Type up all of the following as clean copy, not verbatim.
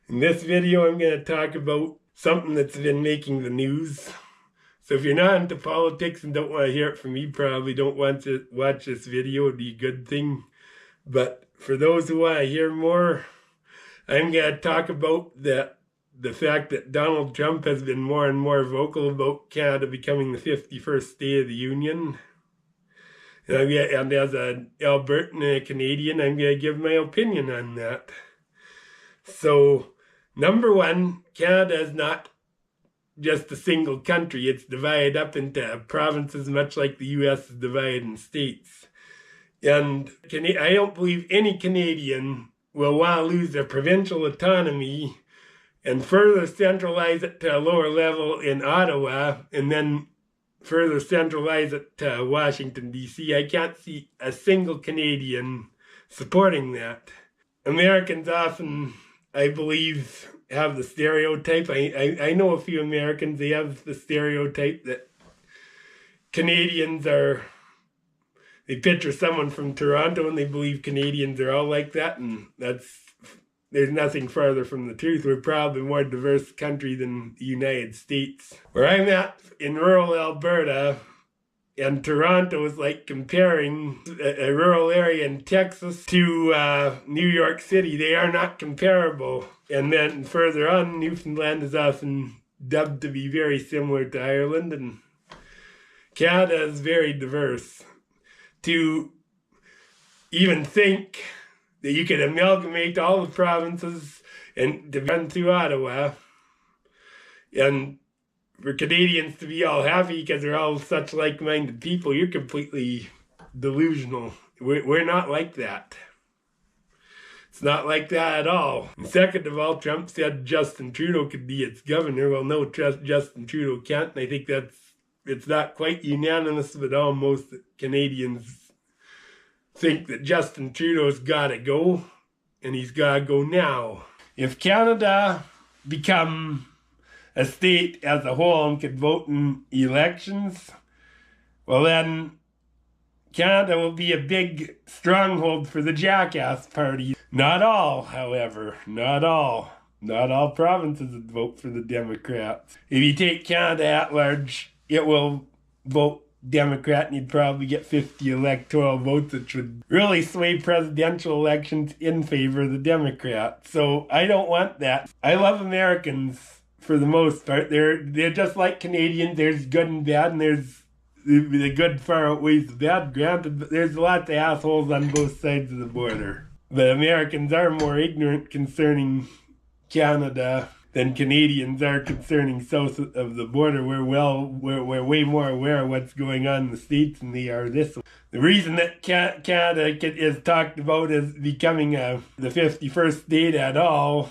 In this video, I'm going to talk about something that's been making the news. So if you're not into politics and don't want to hear it from me, probably don't want to watch this video. It'd be a good thing. But for those who want to hear more, I'm going to talk about the fact that Donald Trump has been more and more vocal about Canada becoming the 51st state of the Union. And as an Albertan and a Canadian, I'm going to give my opinion on that. So, number one, Canada is not just a single country. It's divided up into provinces, much like the U.S. is divided in states. And I don't believe any Canadian will want to lose their provincial autonomy and further centralize it to a lower level in Ottawa and then further centralize it to Washington, D.C. I can't see a single Canadian supporting that. Americans often, I believe, have the stereotype. I know a few Americans, they have the stereotype that Canadians are, they picture someone from Toronto and they believe Canadians are all like that, and there's nothing farther from the truth. We're probably a more diverse country than the United States. Where I'm at in rural Alberta, and Toronto is like comparing a rural area in Texas to New York City. They are not comparable. And then further on, Newfoundland is often dubbed to be very similar to Ireland, and Canada is very diverse. To even think that you could amalgamate all the provinces and to run through Ottawa, and for Canadians to be all happy because they're all such like-minded people, you're completely delusional. We're not like that. It's not like that at all. And second of all, Trump said Justin Trudeau could be its governor. Well, no, Justin Trudeau can't, and I think it's not quite unanimous, but almost Canadians think that Justin Trudeau's got to go, and he's got to go now. If Canada become a state as a whole and could vote in elections, well then Canada will be a big stronghold for the Jackass Party. Not all, however, not all. Not all provinces would vote for the Democrats. If you take Canada at large, it will vote Democrat, and you'd probably get 50 electoral votes, which would really sway presidential elections in favor of the Democrats. So I don't want that. I love Americans for the most part. They're just like Canadians. There's good and bad, and there's the good far outweighs the bad, granted, but there's lots of assholes on both sides of the border. But Americans are more ignorant concerning Canada than Canadians are concerning south of the border. We're way more aware of what's going on in the States than they are this way. The reason that Canada is talked about as becoming the 51st state at all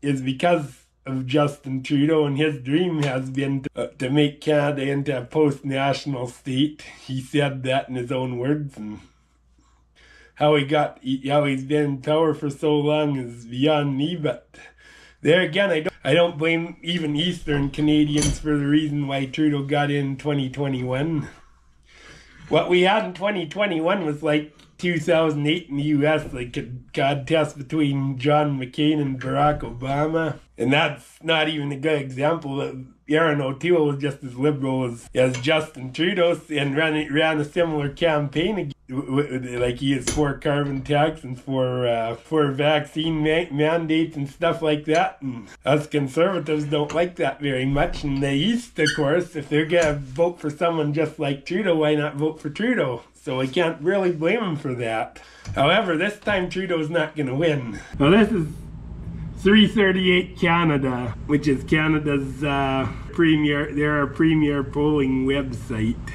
is because of Justin Trudeau, and his dream has been to make Canada into a post-national state. He said that in his own words, and how he's been in power for so long is beyond me. But there again, I don't blame even Eastern Canadians for the reason why Trudeau got in 2021. What we had in 2021 was like 2008 in the U.S., like a contest between John McCain and Barack Obama. And that's not even a good example. Aaron O'Toole was just as liberal as Justin Trudeau and ran a similar campaign. Like he is for carbon tax and for vaccine mandates and stuff like that. And us conservatives don't like that very much. And the East, of course, if they're going to vote for someone just like Trudeau, why not vote for Trudeau? So I can't really blame him for that. However, this time Trudeau's not going to win. Well, this is 338 Canada, which is Canada's they're a premier polling website.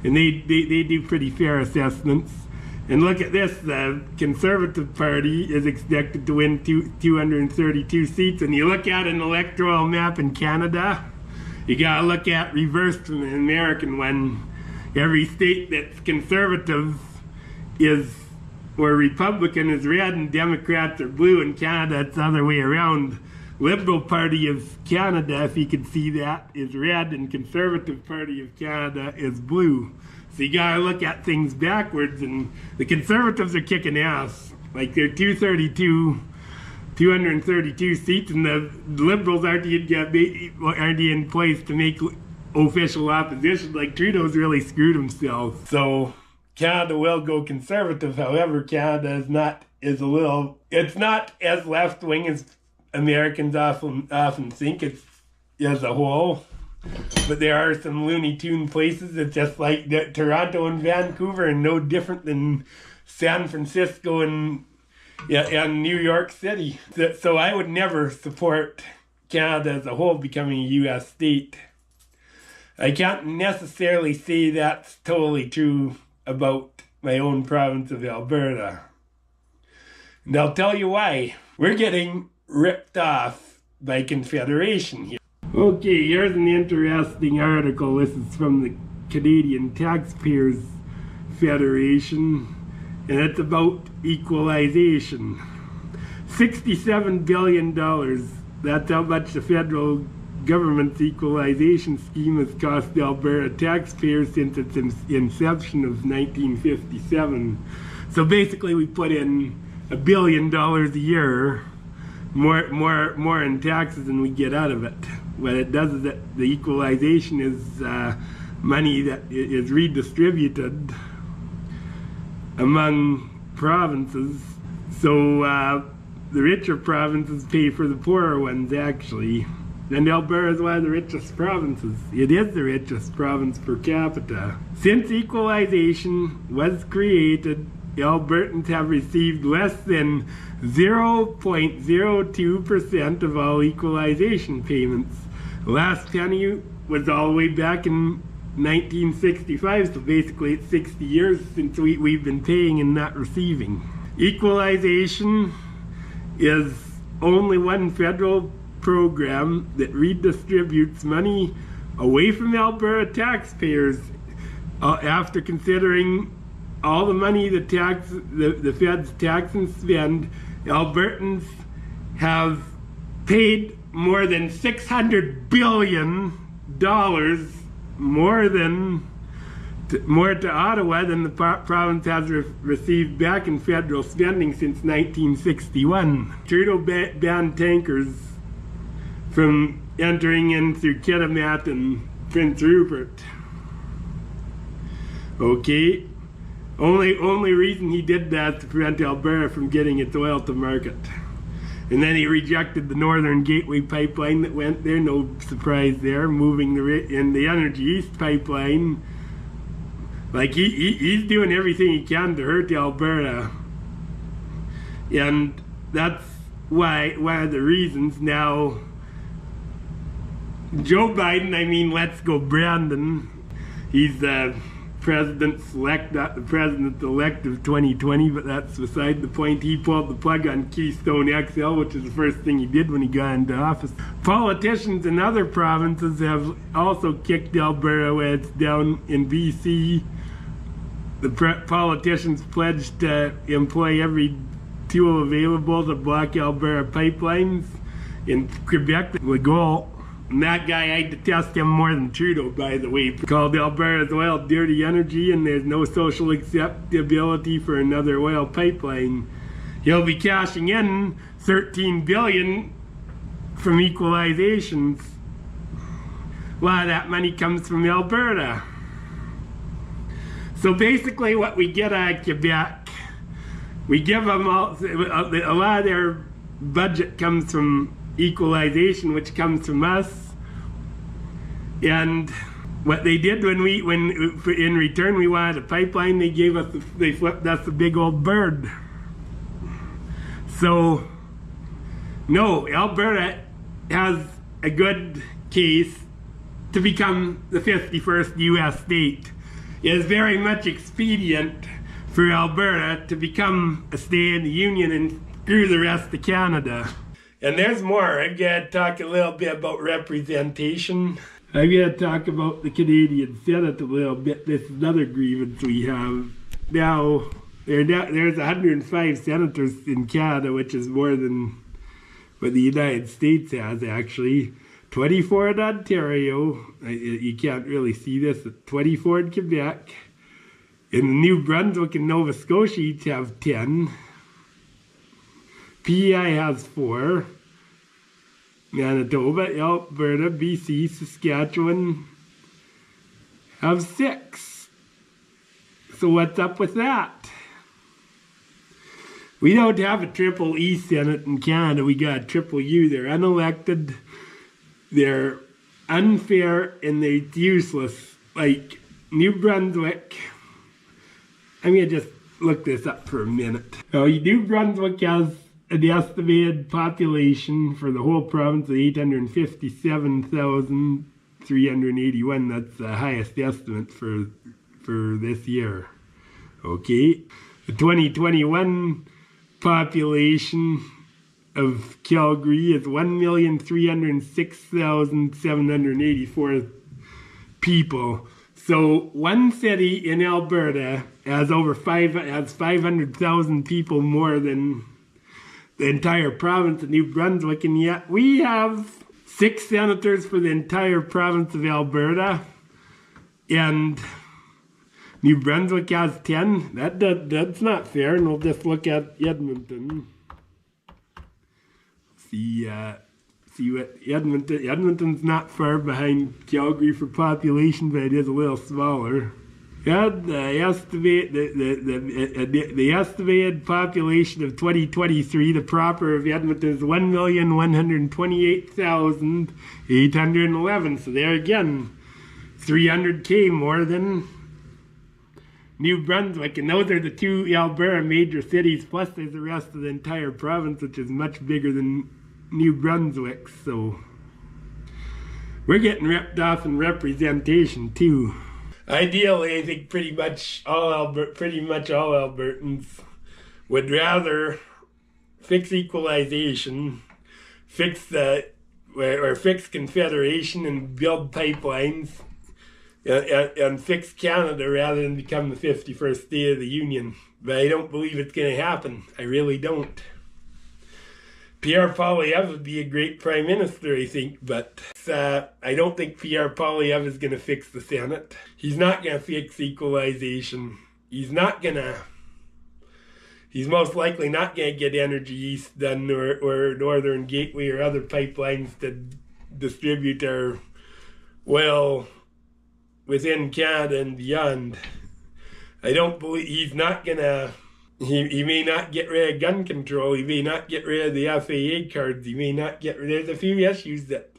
And they do pretty fair assessments. And look at this, the Conservative Party is expected to win 232 seats. And you look at an electoral map in Canada, you gotta look at reversed from an American one. Every state that's conservative or Republican is red and Democrats are blue. In Canada, it's the other way around. Liberal Party of Canada, if you can see that, is red, and Conservative Party of Canada is blue. So you gotta look at things backwards, and the Conservatives are kicking ass. Like they're 232 232 seats, and the Liberals aren't in place to make official opposition. Like, Trudeau's really screwed himself. So Canada will go Conservative. However, Canada it's not as left-wing as Americans often think it's as a whole. But there are some Looney Tune places that's just like Toronto and Vancouver, and no different than San Francisco and New York City. So I would never support Canada as a whole becoming a U.S. state. I can't necessarily say that's totally true about my own province of Alberta. And I'll tell you why. We're getting ripped off by Confederation here. Okay, here's an interesting article. This is from the Canadian Taxpayers Federation, and it's about equalization. $67 billion. That's how much the federal government's equalization scheme has cost Alberta taxpayers since its inception of 1957. So basically we put in $1 billion a year, more in taxes than we get out of it. What it does is that the equalization is money that is redistributed among provinces. So the richer provinces pay for the poorer ones, actually. And Alberta is one of the richest provinces. It is the richest province per capita. Since equalization was created, Albertans have received less than 0.02% of all equalization payments. The last penny was all the way back in 1965, so basically it's 60 years since we've been paying and not receiving. Equalization is only one federal program that redistributes money away from Alberta taxpayers after considering all the money the feds tax and spend. Albertans have paid more than $600 billion more to Ottawa than the province has received back in federal spending since 1961. Trudeau banned tankers from entering in through Kitimat and Prince Rupert. Okay, only reason he did that to prevent Alberta from getting its oil to market. And then he rejected the Northern Gateway pipeline that went there, no surprise there, moving the Energy East pipeline. Like, he's doing everything he can to hurt Alberta. And that's why one of the reasons now Joe Biden, let's go Brandon, he's the president-elect of 2020, but that's beside the point. He pulled the plug on Keystone XL, which is the first thing he did when he got into office. Politicians in other provinces have also kicked Alberta when it's down in BC. The politicians pledged to employ every tool available to block Alberta pipelines. In Quebec, Legault, and that guy, I detest him more than Trudeau, by the way. He called Alberta's oil dirty energy, and there's no social acceptability for another oil pipeline. He'll be cashing in $13 billion from equalizations. A lot of that money comes from Alberta. So basically what we get out of Quebec, we give them all, a lot of their budget comes from equalization, which comes from us. And what they did when in return we wanted a pipeline, they flipped us a big old bird. So no, Alberta has a good case to become the 51st U.S. state. It is very much expedient for Alberta to become a state in the Union and screw the rest of Canada. And there's more. I've got to talk a little bit about representation. I've got to talk about the Canadian Senate a little bit. This is another grievance we have. Now, there's 105 senators in Canada, which is more than what the United States has, actually. 24 in Ontario. You can't really see this. 24 in Quebec. In New Brunswick and Nova Scotia each have 10. PEI has 4. Manitoba, Alberta, BC, Saskatchewan have 6. So what's up with that? We don't have a triple E Senate in Canada. We got a triple U. They're unelected, they're unfair, and they're useless. Like New Brunswick, I'm going to just look this up for a minute. Now, New Brunswick has an estimated population for the whole province of 857,381. That's the highest estimate for this year. Okay. The 2021 population of Calgary is 1,306,784 people. So one city in Alberta has 500,000 people more than the entire province of New Brunswick, and yet we have 6 senators for the entire province of Alberta, and New Brunswick has 10. That's not fair, and we'll just look at Edmonton. See what Edmonton's not far behind Calgary for population, but it is a little smaller. Yeah, the estimated population of 2023, the proper of Edmonton, is 1,128,811. So there again, 300K more than New Brunswick, and those are the 2 Alberta major cities, plus there's the rest of the entire province, which is much bigger than New Brunswick. So we're getting ripped off in representation too. Ideally, I think pretty much all Albertans would rather fix equalization, fix Confederation, and build pipelines, and fix Canada rather than become the 51st state of the Union. But I don't believe it's going to happen. I really don't. Pierre Poilievre would be a great prime minister, I think, but I don't think Pierre Poilievre is going to fix the Senate. He's not going to fix equalization. He's most likely not going to get Energy East done, or Northern Gateway or other pipelines to distribute our oil within Canada and beyond. I don't believe he's not gonna. He may not get rid of gun control. He may not get rid of the FAA cards. He may not get rid. There's a few issues that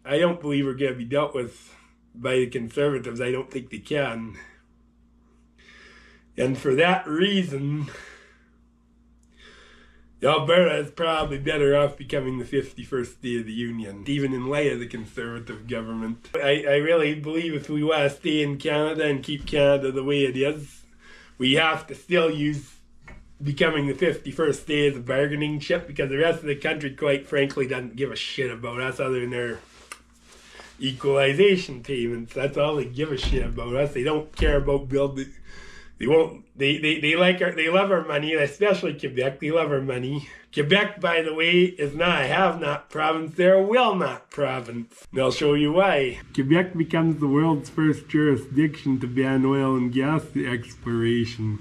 I don't believe are going to be dealt with by the Conservatives. I don't think they can. And for that reason, Alberta is probably better off becoming the 51st state of the Union, even in light of the Conservative government. I really believe if we want to stay in Canada and keep Canada the way it is, we have to still use becoming the 51st state as a bargaining chip, because the rest of the country, quite frankly, doesn't give a shit about us other than their equalization payments. That's all they give a shit about us. They don't care about building. They won't. They love our money, especially Quebec. They love our money. Quebec, by the way, is not a have-not province. They're a will-not province. And I'll show you why. Quebec becomes the world's first jurisdiction to ban oil and gas exploration.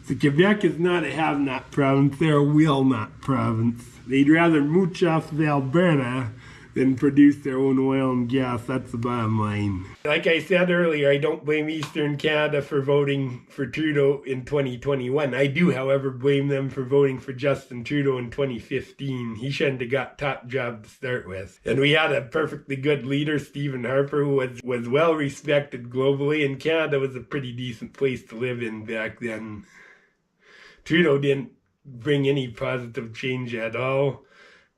So Quebec is not a have-not province. They're a will-not province. They'd rather mooch off of Alberta than produce their own oil and gas. That's the bottom line. Like I said earlier, I don't blame Eastern Canada for voting for Trudeau in 2021. I do, however, blame them for voting for Justin Trudeau in 2015. He shouldn't have got top job to start with. And we had a perfectly good leader, Stephen Harper, who was well respected globally, and Canada was a pretty decent place to live in back then. Trudeau didn't bring any positive change at all.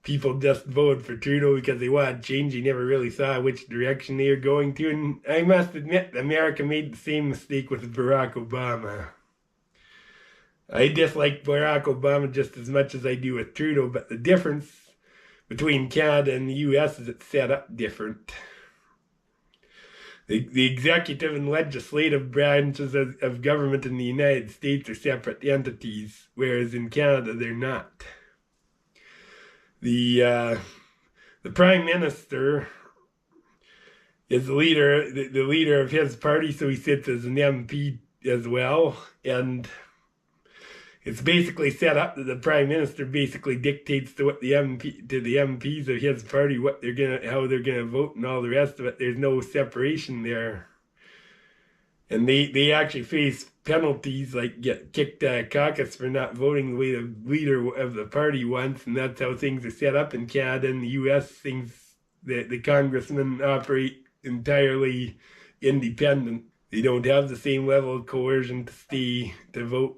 People just voted for Trudeau because they wanted change. They never really saw which direction they were going to. And I must admit, America made the same mistake with Barack Obama. I dislike Barack Obama just as much as I do with Trudeau, but the difference between Canada and the U.S. is it's set up different. The executive and legislative branches of government in the United States are separate entities, whereas in Canada they're not. The Prime Minister is the leader of his party, so he sits as an MP as well. And It's basically set up that the Prime Minister basically dictates to the MPs of his party how they're gonna vote and all the rest of it. There's no separation there. And they actually face penalties, like get kicked out of caucus for not voting the way the leader of the party wants, and that's how things are set up in Canada. In the US, the congressmen operate entirely independent. They don't have the same level of coercion to vote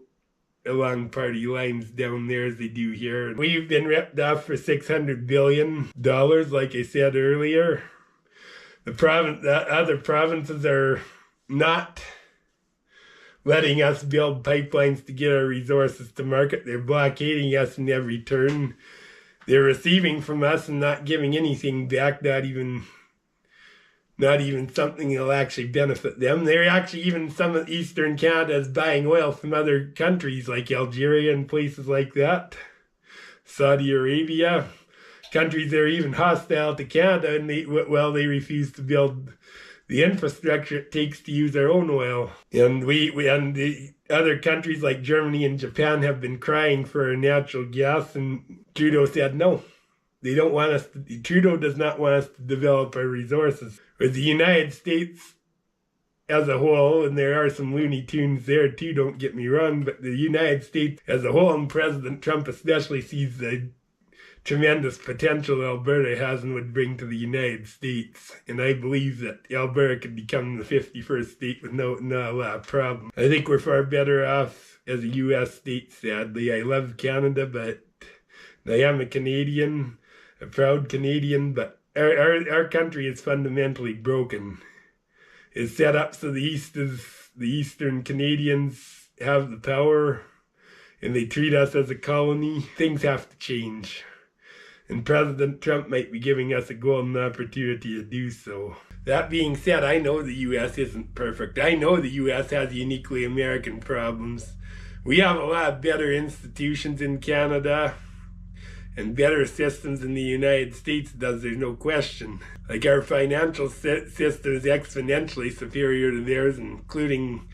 along party lines down there as they do here. We've been ripped off for $600 billion, like I said earlier. The other provinces are not letting us build pipelines to get our resources to market. They're blockading us in every turn. They're receiving from us and not giving anything back, not even something that'll actually benefit them. They're actually, even some of Eastern Canada is buying oil from other countries like Algeria and places like that. Saudi Arabia. Countries that are even hostile to Canada, and they refuse to build the infrastructure it takes to use our own oil. And the other countries like Germany and Japan have been crying for natural gas, and Trudeau said no. They don't want us to, Trudeau does not want us to develop our resources. With the United States as a whole, and there are some Looney Tunes there too, don't get me wrong, but the United States as a whole, and President Trump especially, sees the tremendous potential Alberta has and would bring to the United States. And I believe that Alberta could become the 51st state with not a lot of problem. I think we're far better off as a U.S. state, sadly. I love Canada, but I am a Canadian, a proud Canadian, but our country is fundamentally broken. It's set up so the Eastern Canadians have the power, and they treat us as a colony. Things have to change. And President Trump might be giving us a golden opportunity to do so. That being said, I know the U.S. isn't perfect. I know the U.S. has uniquely American problems. We have a lot of better institutions in Canada and better systems in the United States there's no question. Like, our financial system is exponentially superior to theirs, including,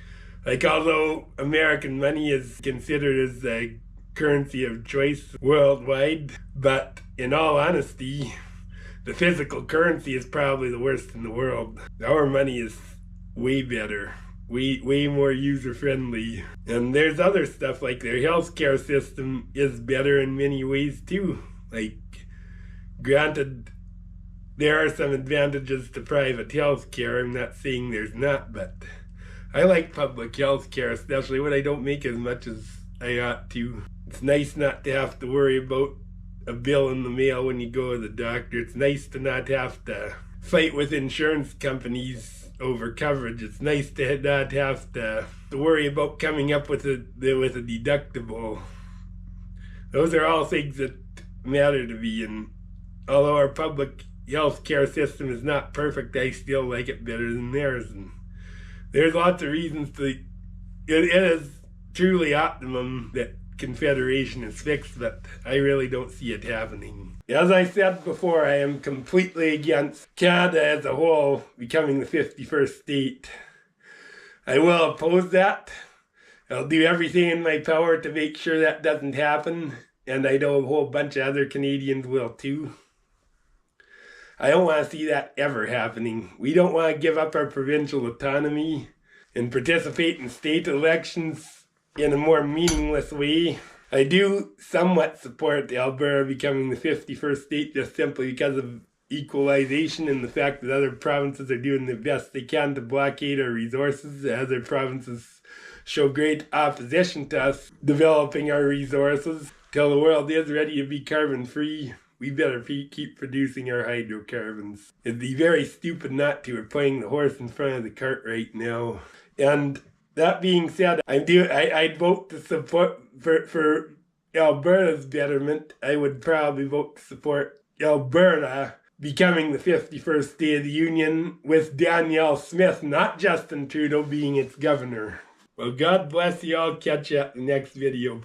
like, although American money is considered as the currency of choice worldwide, but in all honesty, the physical currency is probably the worst in the world. Our money is way better, way more user-friendly. And there's other stuff, like their healthcare system is better in many ways too. Like, granted, there are some advantages to private healthcare. I'm not saying there's not, but I like public healthcare, especially when I don't make as much as I ought to. It's nice not to have to worry about a bill in the mail when you go to the doctor. It's nice to not have to fight with insurance companies over coverage. It's nice to not have to worry about coming up with a deductible. Those are all things that matter to me, and although our public health care system is not perfect, I still like it better than theirs. And there's lots of reasons it is truly optimum that Confederation is fixed, but I really don't see it happening. As I said before, I am completely against Canada as a whole becoming the 51st state. I will oppose that. I'll do everything in my power to make sure that doesn't happen, and I know a whole bunch of other Canadians will too. I don't want to see that ever happening. We don't want to give up our provincial autonomy and participate in state elections in a more meaningless way. I do somewhat support Alberta becoming the 51st state just simply because of equalization and the fact that other provinces are doing the best they can to blockade our resources. Other provinces show great opposition to us developing our resources. Till the world is ready to be carbon free, we better keep producing our hydrocarbons. It'd be very stupid not to. We're putting the horse in front of the cart right now. And that being said, I'd vote to support for Alberta's betterment. I would probably vote to support Alberta becoming the 51st state of the Union with Danielle Smith, not Justin Trudeau, being its governor. Well, God bless you all. Catch you at the next video.